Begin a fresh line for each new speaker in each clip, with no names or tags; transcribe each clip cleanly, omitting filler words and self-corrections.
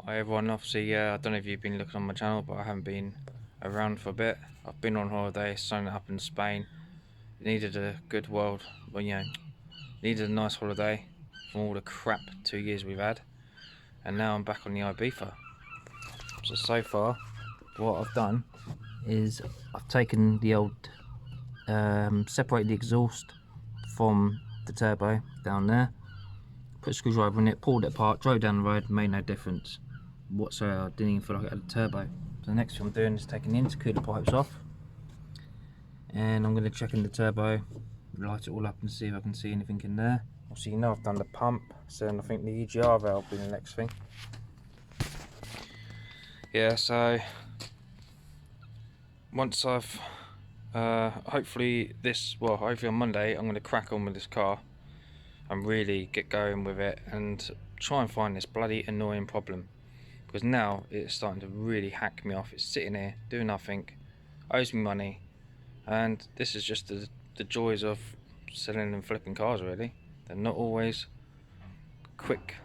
Hi everyone, obviously I don't know if you've been looking on my channel, but I haven't been around for a bit. I've been on holiday, signing up in Spain. Needed a good needed a nice holiday from all the crap 2 years we've had. And now I'm back on the Ibiza. So far, what I've done is I've taken the old, separated the exhaust from the turbo down there, put a screwdriver in it, pulled it apart, drove down the road, made no difference whatsoever. I didn't even feel like it had a turbo. So the next thing I'm doing is taking the intercooler pipes off, and I'm going to check in the turbo, light it all up and see if I can see anything in there. Obviously I've done the pump, so I think the EGR valve will be the next thing. Yeah, so once I've hopefully on Monday I'm going to crack on with this car and really get going with it and try and find this bloody annoying problem, because now it's starting to really hack me off. It's sitting here doing nothing, owes me money, and this is just the joys of selling and flipping cars, really. They're not always quick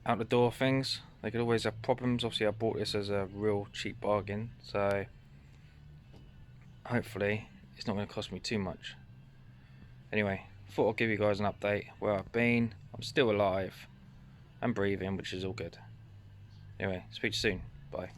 out the door things. They could always have problems. Obviously I bought this as a real cheap bargain, so hopefully it's not going to cost me too much. Anyway, thought I'd give you guys an update where I've been. I'm still alive and breathing, which is all good. Anyway, speak to you soon. Bye.